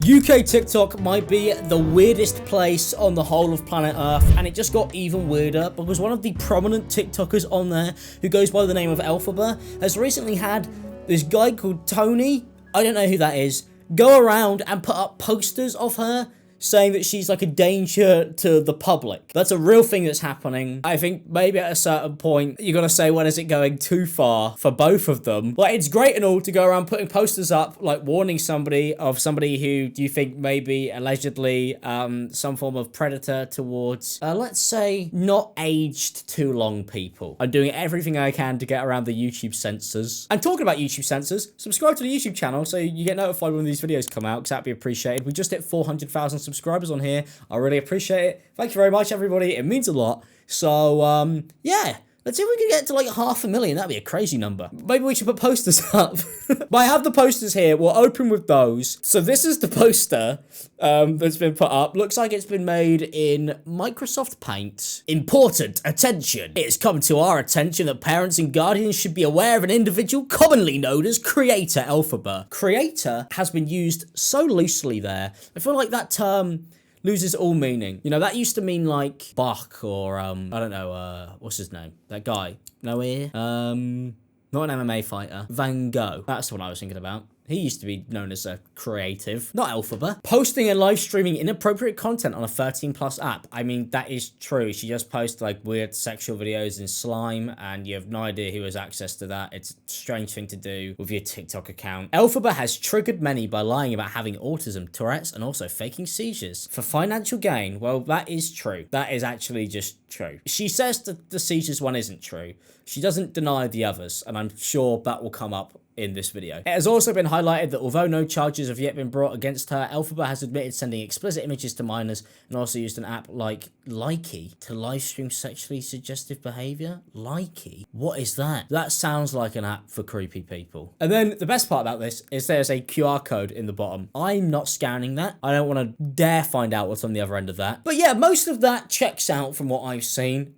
UK TikTok might be the weirdest place on the whole of planet Earth, and it just got even weirder because one of the prominent TikTokers on there, who goes by the name of Elphaba, has recently had this guy called Tony, I don't know who that is, go around and put up posters of her saying that she's like a danger to the public. That's a real thing that's happening. I think maybe at a certain point, you gotta say, when is it going too far for both of them? Like, it's great and all to go around putting posters up, like warning somebody of somebody who you think may be allegedly some form of predator towards, let's say, not aged too long people. I'm doing everything I can to get around the YouTube censors. And talking about YouTube censors, subscribe to the YouTube channel so you get notified when these videos come out, because that'd be appreciated. We just hit 400,000 subscribers on here. I really appreciate it. Thank you very much, everybody. It means a lot. So, yeah. Let's see if we can get to like 500,000. That'd be a crazy number. Maybe we should put posters up. But I have the posters here. We'll open with those. So this is the poster that's been put up. Looks like it's been made in Microsoft Paint. Important attention. It has come to our attention that parents and guardians should be aware of an individual commonly known as Creator Elphaba. Creator has been used so loosely there. I feel like that term loses all meaning. You know, that used to mean like Bach or, I don't know, what's his name? That guy. No ear? Not an MMA fighter. Van Gogh. That's the one I was thinking about. He used to be known as a creative, not Elphaba. Posting and live streaming inappropriate content on a 13+ app. I mean, that is true. She just posts like weird sexual videos in slime, and you have no idea who has access to that. It's a strange thing to do with your TikTok account. Elphaba has triggered many by lying about having autism, Tourette's, and also faking seizures for financial gain. Well, that is true. That is actually just true. She says that the seizures one isn't true. She doesn't deny the others, and I'm sure that will come up in this video. It has also been highlighted that although no charges have yet been brought against her, Elphaba has admitted sending explicit images to minors and also used an app like Likey to live stream sexually suggestive behavior. Likey? What is that? That sounds like an app for creepy people. And then the best part about this is there's a QR code in the bottom. I'm not scanning that. I don't want to dare find out what's on the other end of that. But yeah, most of that checks out from what I've seen,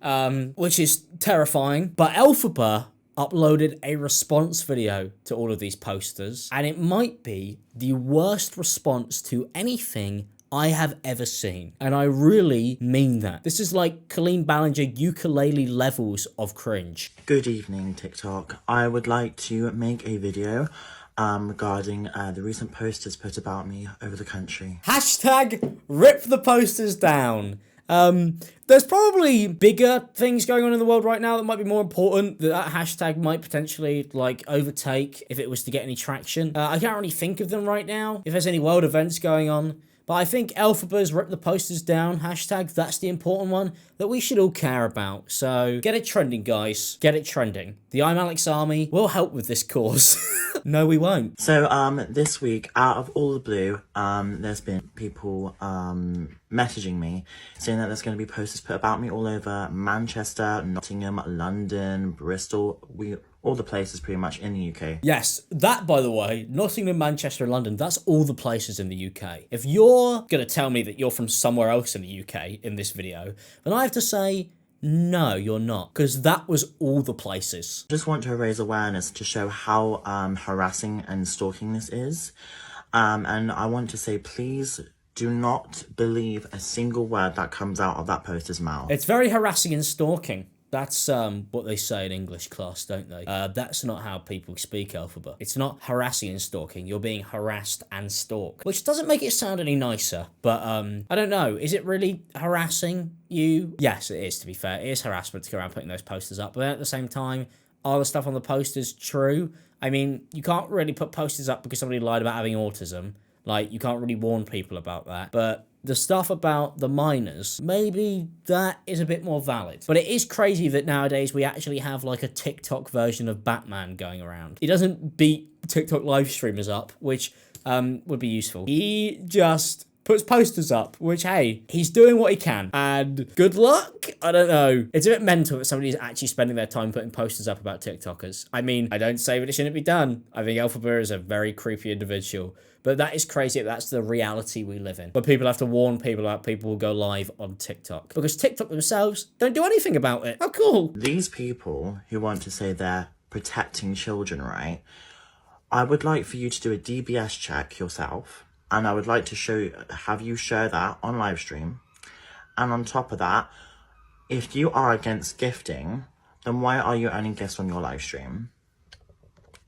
which is terrifying. But Elphaba uploaded a response video to all of these posters, and it might be the worst response to anything I have ever seen. And I really mean that. This is like Colleen Ballinger ukulele levels of cringe. Good evening, TikTok. I would like to make a video regarding the recent posters put about me over the country. Hashtag rip the posters down. There's probably bigger things going on in the world right now that might be more important, that hashtag might potentially like overtake if it was to get any traction. I can't really think of them right now, if there's any world events going on. But I think Elphaba's rip the posters down hashtag, that's the important one that we should all care about. So get it trending, guys. Get it trending. The ImAllexx army will help with this cause. No, we won't. So this week, out of all the blue, there's been people messaging me saying that there's going to be posters put about me all over Manchester, Nottingham, London, Bristol, all the places pretty much in the UK. Yes, that, by the way, Nottingham, Manchester, and London, that's all the places in the UK. If you're going to tell me that you're from somewhere else in the UK in this video, then I have to say, no, you're not, because that was all the places. Just want to raise awareness to show how harassing and stalking this is. And I want to say, please do not believe a single word that comes out of that poster's mouth. It's very harassing and stalking. That's what they say in English class, don't they? That's not how people speak, Elphaba. It's not harassing and stalking. You're being harassed and stalked, which doesn't make it sound any nicer. But I don't know. Is it really harassing you? Yes, it is, to be fair. It is harassment to go around putting those posters up. But at the same time, are the stuff on the posters true? I mean, you can't really put posters up because somebody lied about having autism. Like, you can't really warn people about that. But the stuff about the minors, maybe that is a bit more valid. But it is crazy that nowadays we actually have like a TikTok version of Batman going around. He doesn't beat TikTok live streamers up, which would be useful. He just puts posters up, which, hey, he's doing what he can. And good luck? I don't know. It's a bit mental that somebody is actually spending their time putting posters up about TikTokers. I mean, I don't say that it shouldn't be done. I think Elphaba is a very creepy individual. But that is crazy. That's the reality we live in. But people have to warn people about people who go live on TikTok. Because TikTok themselves don't do anything about it. How cool. These people who want to say they're protecting children, right? I would like for you to do a DBS check yourself. And I would like to have you share that on live stream. And on top of that, if you are against gifting, then why are you earning gifts on your live stream?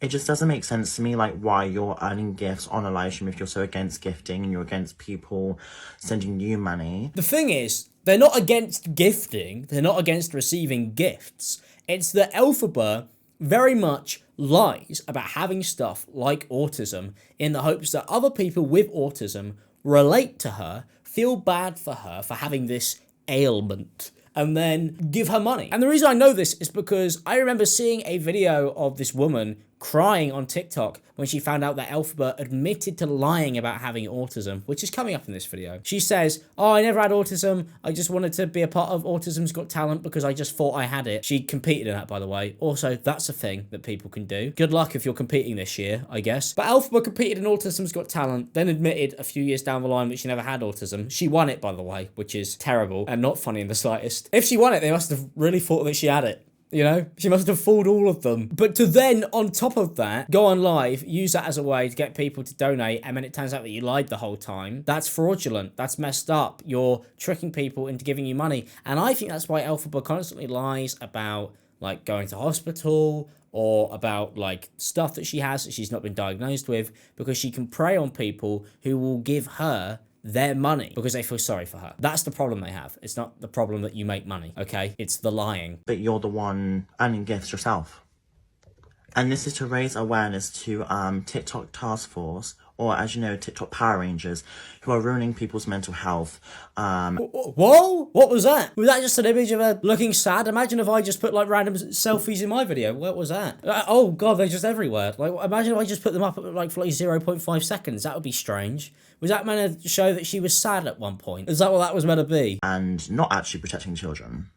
It just doesn't make sense to me, like, why you're earning gifts on a live stream if you're so against gifting and you're against people sending you money. The thing is, they're not against gifting, they're not against receiving gifts. It's that Elphaba very much lies about having stuff like autism in the hopes that other people with autism relate to her, feel bad for her for having this ailment, and then give her money. And the reason I know this is because I remember seeing a video of this woman crying on TikTok when she found out that Elphaba admitted to lying about having autism, which is coming up in this video. She says, "Oh, I never had autism. I just wanted to be a part of Autism's Got Talent because I just thought I had it." She competed in that, by the way. Also, that's a thing that people can do. Good luck if you're competing this year, I guess. But Elphaba competed in Autism's Got Talent, then admitted a few years down the line that she never had autism. She won it, by the way, which is terrible and not funny in the slightest. If she won it, they must have really thought that she had it. You know, she must have fooled all of them. But to then, on top of that, go on live, use that as a way to get people to donate, and then it turns out that you lied the whole time. That's fraudulent. That's messed up. You're tricking people into giving you money. And I think that's why Elphaba constantly lies about, like, going to hospital or about, like, stuff that she has that she's not been diagnosed with, because she can prey on people who will give her their money because they feel sorry for her. That's the problem they have. It's not the problem that you make money, okay? It's the lying. But you're the one earning gifts yourself. And this is to raise awareness to TikTok Task Force, or as you know, TikTok Power Rangers, who are ruining people's mental health. Whoa? What was that? Was that just an image of her looking sad? Imagine if I just put, like, random selfies in my video. What was that? Oh god, they're just everywhere. Like, imagine if I just put them up at, like, for like 0.5 seconds. That would be strange. Was that meant to show that she was sad at one point? Is that what that was meant to be? And not actually protecting children.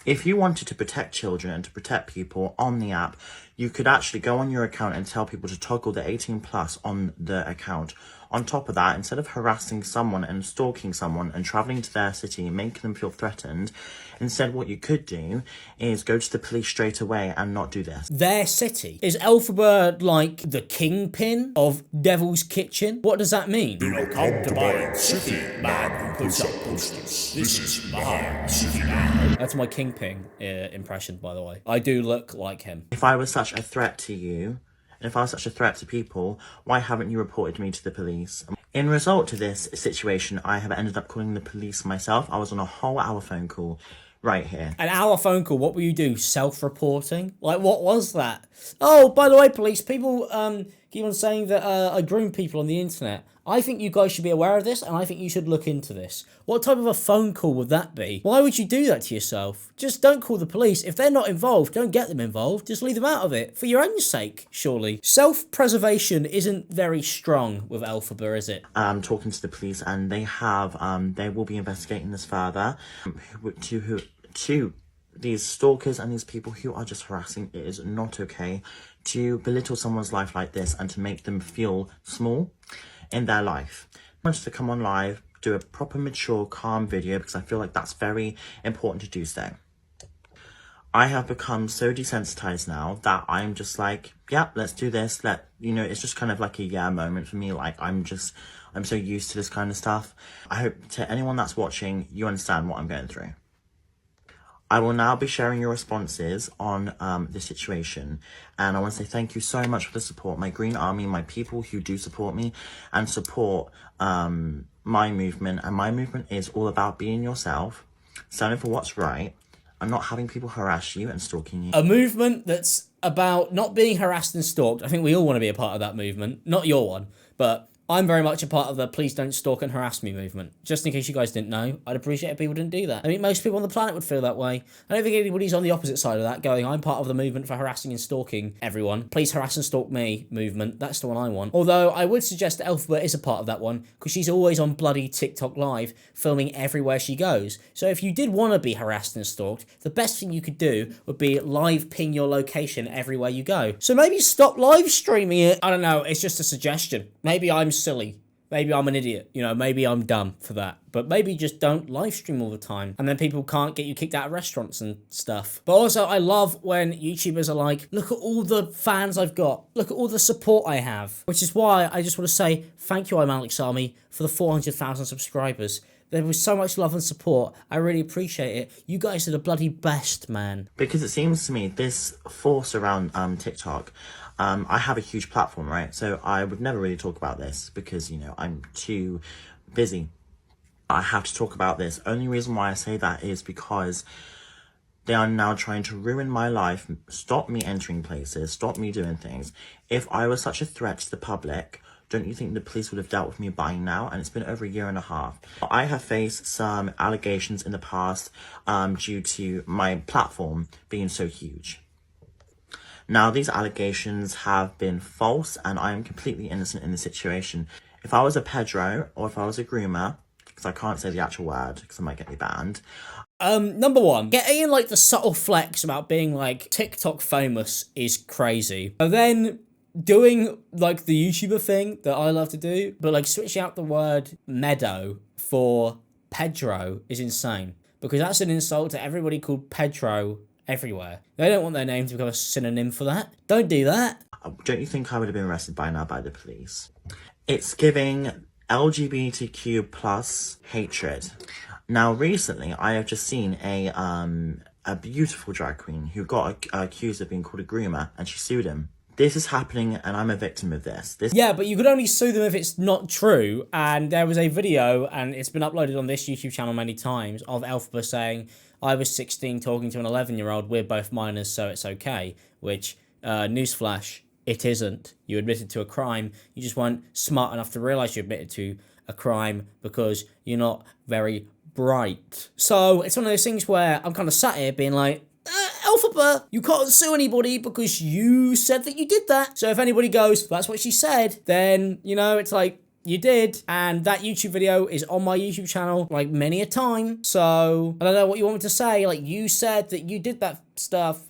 If you wanted to protect children and to protect people on the app, you could actually go on your account and tell people to toggle the 18 plus on the account. On top of that, instead of harassing someone and stalking someone and travelling to their city and making them feel threatened, instead what you could do is go to the police straight away and not do this. Their city? Is Elphaba like the kingpin of Devil's Kitchen? What does that mean? Do not come to my city, man who puts up posters. This is my city now. That's my kingpin impression, by the way. I do look like him. If I was such a threat to you, and if I was such a threat to people, why haven't you reported me to the police? In result to this situation, I have ended up calling the police myself. I was on a whole hour phone call right here. An hour phone call? What will you do? Self-reporting? Like, what was that? Oh, by the way, police, people keep on saying that I groom people on the internet. I think you guys should be aware of this, and I think you should look into this. What type of a phone call would that be? Why would you do that to yourself? Just don't call the police. If they're not involved, don't get them involved. Just leave them out of it. For your own sake, surely. Self-preservation isn't very strong with Elphaba, is it? Talking to the police, and they will be investigating this further. To these stalkers and these people who are just harassing, it is not okay to belittle someone's life like this and to make them feel small in their life. I want to come on live, do a proper, mature, calm video because I feel like that's very important to do so. I have become so desensitized now that I'm just like, yeah, let's do this. It's just kind of like a yeah moment for me. Like, I'm so used to this kind of stuff. I hope to anyone that's watching, you understand what I'm going through. I will now be sharing your responses on this situation, and I want to say thank you so much for the support, my Green Army, my people who do support me and support my movement. And my movement is all about being yourself, standing for what's right, and not having people harass you and stalking you. A movement that's about not being harassed and stalked. I think we all want to be a part of that movement. Not your one, but I'm very much a part of the please don't stalk and harass me movement. Just in case you guys didn't know, I'd appreciate if people didn't do that. I mean, most people on the planet would feel that way. I don't think anybody's on the opposite side of that going, I'm part of the movement for harassing and stalking everyone. Please harass and stalk me movement. That's the one I want. Although I would suggest that Elphaba is a part of that one because she's always on bloody TikTok live filming everywhere she goes. So if you did want to be harassed and stalked, the best thing you could do would be live ping your location everywhere you go. So maybe stop live streaming it. I don't know. It's just a suggestion. Maybe I'm silly. Maybe I'm an idiot, you know, maybe I'm dumb for that. But maybe just don't live stream all the time. And then people can't get you kicked out of restaurants and stuff. But also, I love when YouTubers are like, look at all the fans I've got. Look at all the support I have. Which is why I just want to say thank you, ImAllexx Army, for the 400,000 subscribers. There was so much love and support. I really appreciate it. You guys are the bloody best, man. Because it seems to me, this force around TikTok, I have a huge platform, right? So I would never really talk about this because, you know, I'm too busy. I have to talk about this. Only reason why I say that is because they are now trying to ruin my life, stop me entering places, stop me doing things. If I was such a threat to the public, don't you think the police would have dealt with me by now? And it's been over a year and a half. I have faced some allegations in the past due to my platform being so huge. Now, these allegations have been false and I am completely innocent in the situation. If I was a Pedro or if I was a groomer, because I can't say the actual word because I might get me banned. Number one, getting in like the subtle flex about being like TikTok famous is crazy. But then doing like the YouTuber thing that I love to do, but like switching out the word meadow for Pedro is insane. Because that's an insult to everybody called Pedro everywhere. They don't want their name to become a synonym for that. Don't do that. Don't you think I would have been arrested by now by the police? It's giving LGBTQ plus hatred. Now, recently, I have just seen a beautiful drag queen who got accused of being called a groomer, and she sued him. This is happening, and I'm a victim of this. Yeah, but you could only sue them if it's not true. And there was a video, and it's been uploaded on this YouTube channel many times, of Elphaba saying, I was 16 talking to an 11-year-old, we're both minors, so it's okay. Which, newsflash, it isn't. You admitted to a crime. You just weren't smart enough to realise you admitted to a crime because you're not very bright. So it's one of those things where I'm kind of sat here being like, Elphaba, you can't sue anybody because you said that you did that. So if anybody goes, that's what she said, then, you know, it's like, you did. And that YouTube video is on my YouTube channel, like, many a time. So I don't know what you want me to say. Like, you said that you did that stuff.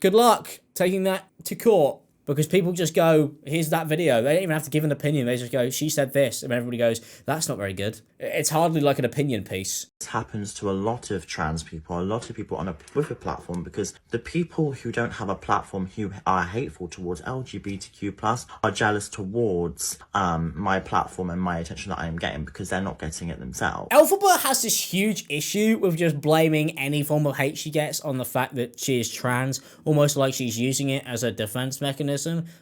Good luck taking that to court. Because people just go, here's that video. They don't even have to give an opinion. They just go, she said this. And everybody goes, that's not very good. It's hardly like an opinion piece. This happens to a lot of trans people, a lot of people with a platform, because the people who don't have a platform, who are hateful towards LGBTQ+, are jealous towards my platform and my attention that I am getting because they're not getting it themselves. Elphaba has this huge issue with just blaming any form of hate she gets on the fact that she is trans, almost like she's using it as a defense mechanism.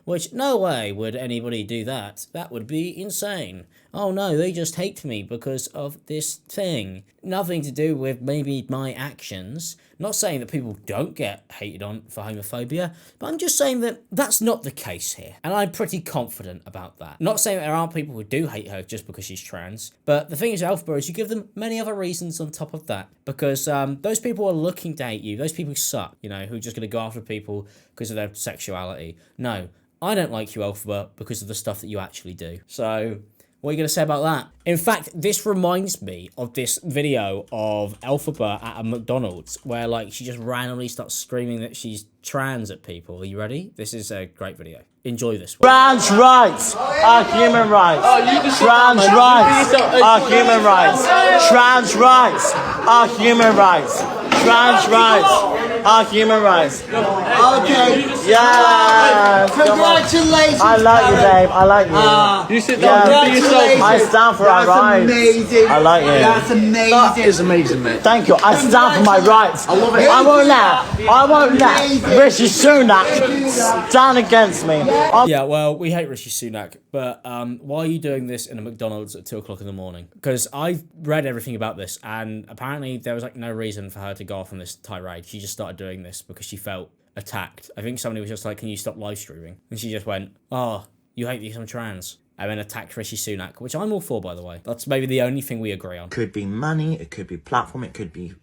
Which, no way would anybody do that. That would be insane. Oh no, they just hate me because of this thing. Nothing to do with maybe my actions. Not saying that people don't get hated on for homophobia, but I'm just saying that that's not the case here. And I'm pretty confident about that. Not saying that there aren't people who do hate her just because she's trans, but the thing is, Elphaba, is you give them many other reasons on top of that. Because those people are looking to hate you. Those people suck, you know, who are just going to go after people because of their sexuality. No, I don't like you, Elphaba, because of the stuff that you actually do. So what are you going to say about that? In fact, this reminds me of this video of Elphaba at a McDonald's where, like, she just randomly starts screaming that she's trans at people. Are you ready? This is a great video. Enjoy this one. Trans rights are human rights. Trans rights are human rights. Trans rights are human rights. Trans rights are human rights. Okay. Yeah. Congratulations. I like you, babe. I like you. You sit down and be yourself. I stand for our rights. Amazing. I like you. That's amazing. That is amazing, mate. Thank you. I stand for my rights. I love it. I won't let Rishi Sunak stand against me. Yeah, well, we hate Rishi Sunak, but why are you doing this in a McDonald's at 2 o'clock in the morning? Because I read everything about this, and apparently there was like no reason for her to go off on this tirade. She just started doing this because she felt attacked. I think somebody was just like, can you stop live streaming? And she just went, oh, you hate because I'm trans. And then attacked Rishi Sunak, which I'm all for, by the way. That's maybe the only thing we agree on. It could be money, it could be platform, it could be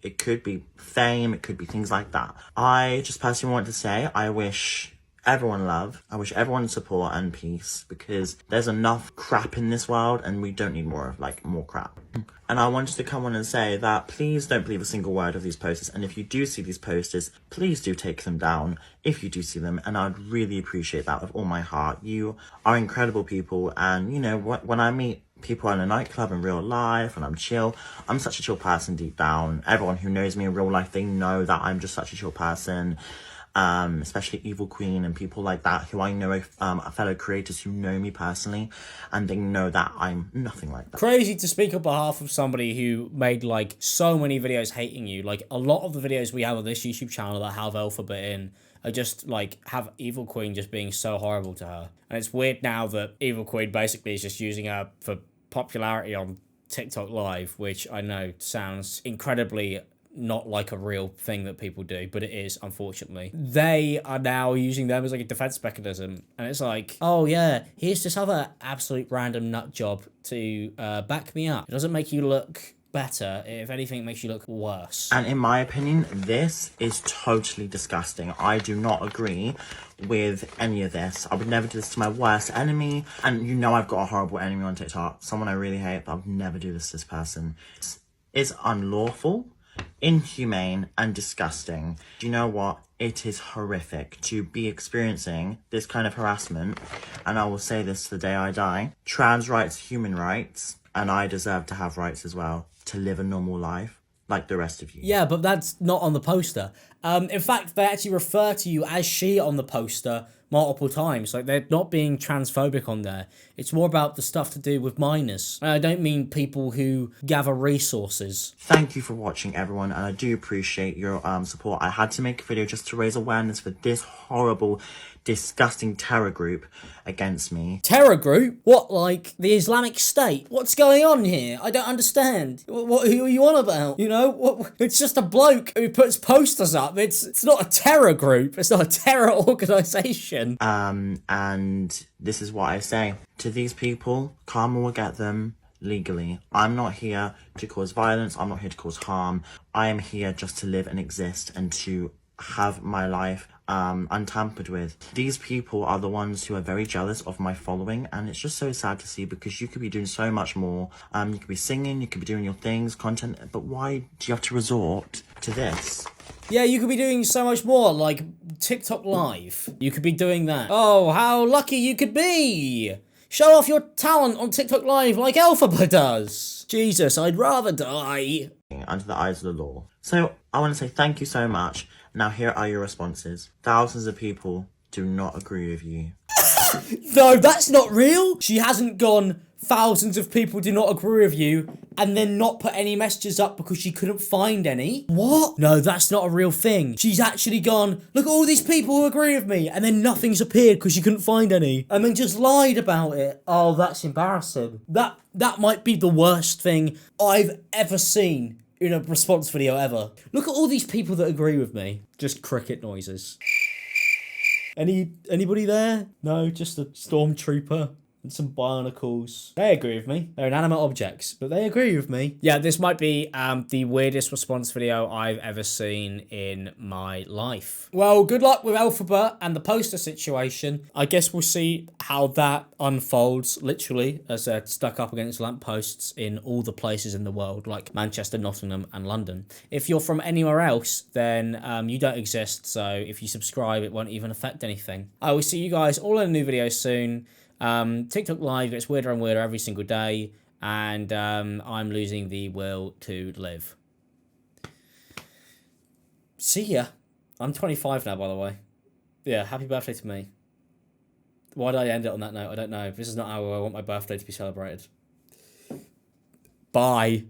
fame, it could be things like that. I just personally want to say I wish everyone love. I wish everyone support and peace, because there's enough crap in this world and we don't need more crap. And I wanted to come on and say that please don't believe a single word of these posters. And if you do see these posters, please do take them down if you do see them. And I'd really appreciate that with all my heart. You are incredible people. And, you know, when I meet people in a nightclub in real life, and I'm chill. I'm such a chill person deep down. Everyone who knows me in real life, they know that I'm just such a chill person. Especially Evil Queen and people like that who I know are fellow creators who know me personally, and they know that I'm nothing like that. Crazy to speak on behalf of somebody who made like so many videos hating you. Like a lot of the videos we have on this YouTube channel that have Elphaba in are just like have Evil Queen just being so horrible to her. And it's weird now that Evil Queen basically is just using her for popularity on TikTok Live, which I know sounds incredibly not like a real thing that people do, but it is, unfortunately. They are now using them as like a defense mechanism, and it's like, oh yeah, here's this other absolute random nut job to back me up. It doesn't make you look better. If anything, it makes you look worse. And in my opinion, this is totally disgusting. I do not agree with any of this. I would never do this to my worst enemy. And you know I've got a horrible enemy on TikTok, someone I really hate, but I would never do this to this person. It's unlawful, inhumane, and disgusting. Do you know what? It is horrific to be experiencing this kind of harassment, and I will say this to the day I die. Trans rights, human rights, and I deserve to have rights as well, to live a normal life like the rest of you. Yeah, but that's not on the poster. In fact, they actually refer to you as she on the poster multiple times. Like, they're not being transphobic on there. It's more about the stuff to do with minors. And I don't mean people who gather resources. Thank you for watching, everyone, and I do appreciate your support. I had to make a video just to raise awareness for this horrible, disgusting terror group against me. Terror group? What, like the Islamic State? What's going on here? I don't understand. Who are you on about? You know, it's just a bloke who puts posters up. It's not a terror group. It's not a terror organization. And this is what I say. To these people, karma will get them legally. I'm not here to cause violence. I'm not here to cause harm. I am here just to live and exist and to have my life untampered with. These people are the ones who are very jealous of my following, and it's just so sad to see, because you could be doing so much more. You could be singing, you could be doing your things, content, but why do you have to resort to this? Yeah, you could be doing so much more, like TikTok Live. You could be doing that. Oh, how lucky you could be! Show off your talent on TikTok Live like Elphaba does. Jesus, I'd rather die. Under the eyes of the law. So, I want to say thank you so much. Now, here are your responses. Thousands of people do not agree with you. No, that's not real. She hasn't gone, thousands of people do not agree with you, and then not put any messages up because she couldn't find any. What? No, that's not a real thing. She's actually gone, look at all these people who agree with me, and then nothing's appeared because she couldn't find any, and then just lied about it. Oh, that's embarrassing. That might be the worst thing I've ever seen in a response video ever. Look at all these people that agree with me. Just cricket noises. Anybody there? No, just a stormtrooper and some barnacles. They agree with me. They're inanimate objects, but they agree with me. Yeah, this might be the weirdest response video I've ever seen in my life. Well, good luck with Elphaba and the poster situation. I guess we'll see how that unfolds, literally, as they're stuck up against lampposts in all the places in the world, like Manchester, Nottingham, and London. If you're from anywhere else, then you don't exist, so if you subscribe, it won't even affect anything. I will see you guys all in a new video soon. TikTok Live gets weirder and weirder every single day, and I'm losing the will to live. See ya. I'm 25 now, by the way. Yeah, happy birthday to me. Why did I end it on that note? I don't know. This is not how I want my birthday to be celebrated. Bye.